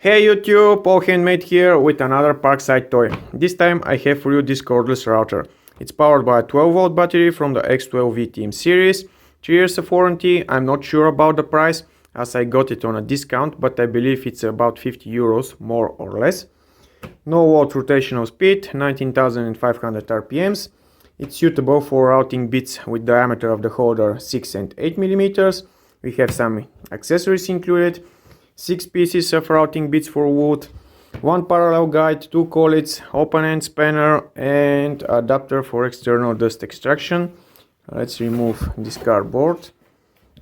Hey YouTube, all handmade here with another Parkside toy. This time I have for you this cordless router. It's powered by a 12-volt battery from the X12 VTM series. 3 years of warranty. I'm not sure about the price as I got it on a discount, but I believe it's about 50 euros more or less. No watt rotational speed, 19,500 RPMs. It's suitable for routing bits with diameter of the holder 6 and 8 millimeters. We have some accessories included. 6 pieces of routing bits for wood, 1 parallel guide, 2 collets, open end spanner and adapter for external dust extraction. Let's remove this cardboard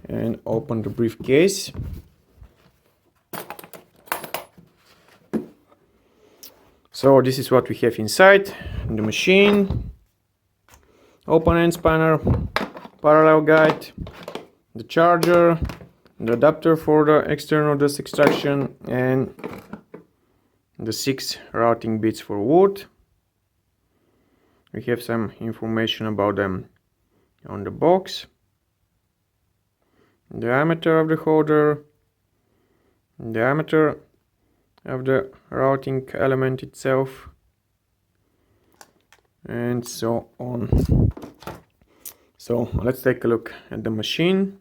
and open the briefcase. So this is what we have inside the machine: open end spanner, parallel guide, the charger, the adapter for the external dust extraction, and the 6 routing bits for wood. We have some information about them on the box: diameter of the holder, diameter of the routing element itself, and so on. So let's take a look at the machine.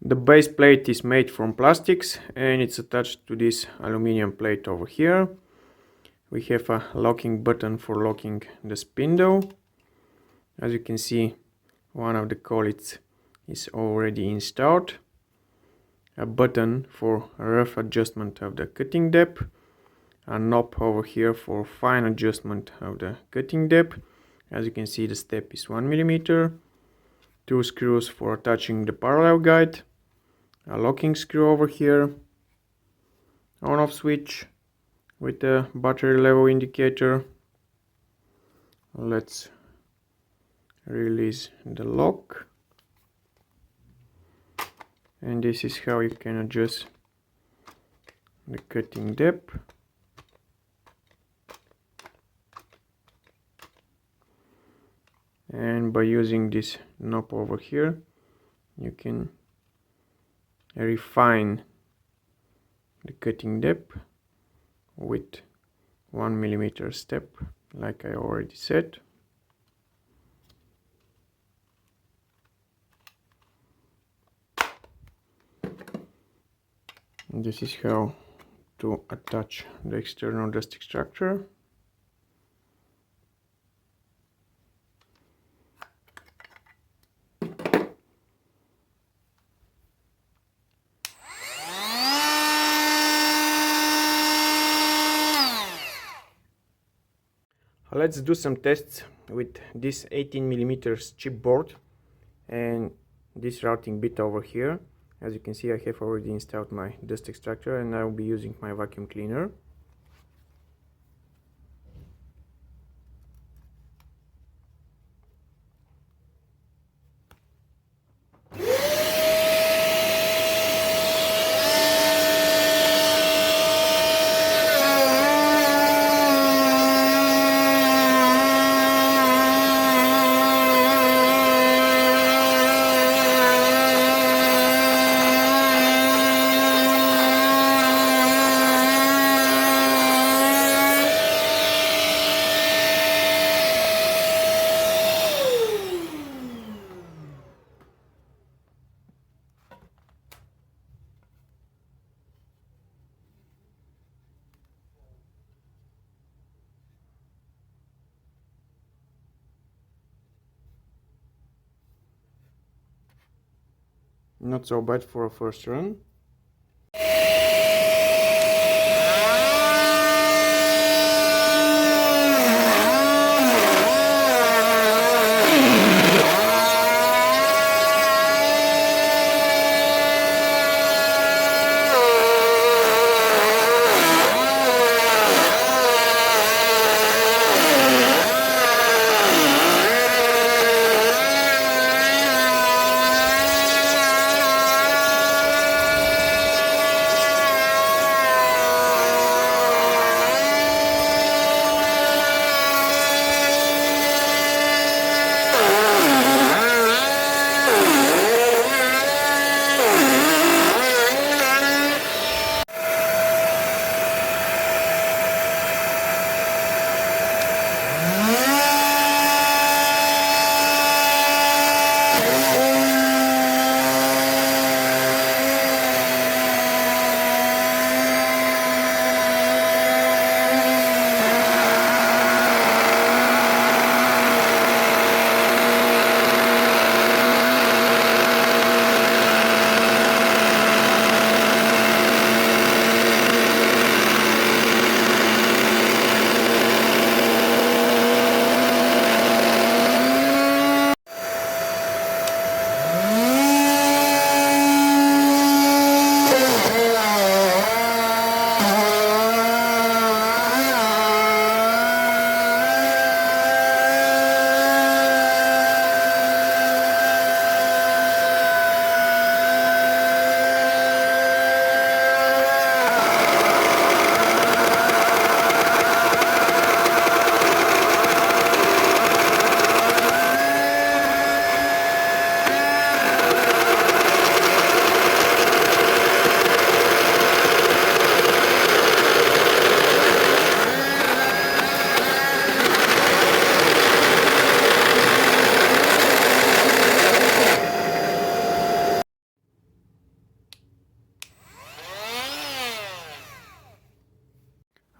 The base plate is made from plastics and it's attached to this aluminum plate over here. We have a locking button for locking the spindle. As you can see, one of the collets is already installed. A button for rough adjustment of the cutting depth. A knob over here for fine adjustment of the cutting depth. As you can see, the step is 1 millimeter. 2 screws for attaching the parallel guide. A locking screw over here, on-off switch with a battery level indicator. Let's release the lock, and this is how you can adjust the cutting depth. And by using this knob over here, you can refine the cutting depth with 1 millimeter step, like I already said. And this is how to attach the external dust extractor. Let's do some tests with this 18mm chipboard and this routing bit over here. As you can see, I have already installed my dust extractor and I will be using my vacuum cleaner. Not so bad for a first run.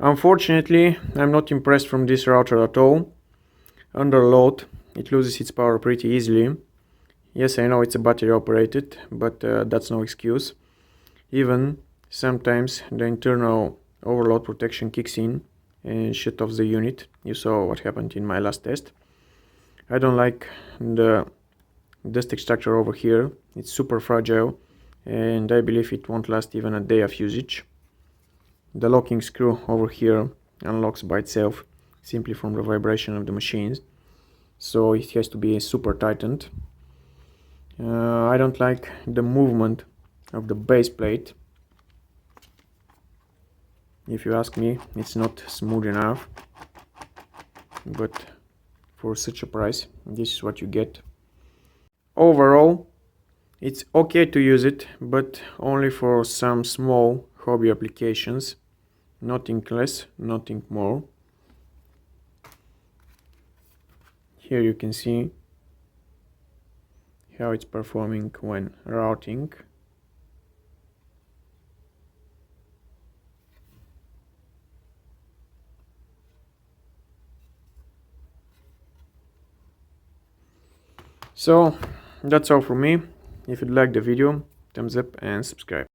Unfortunately, I'm not impressed from this router at all. Under load, it loses its power pretty easily. Yes, I know it's a battery operated, but that's no excuse. Even sometimes the internal overload protection kicks in and shut off the unit. You saw what happened in my last test. I don't like the dust extractor over here. It's super fragile and I believe it won't last even a day of usage. The locking screw over here unlocks by itself simply from the vibration of the machines, so it has to be super tightened. I don't like the movement of the base plate. If you ask me, it's not smooth enough, but for such a price, this is what you get. Overall, it's okay to use it, but only for some small hobby applications. Nothing less, nothing more. Here you can see how it's performing when routing. So that's all from me. If you liked the video, thumbs up and subscribe.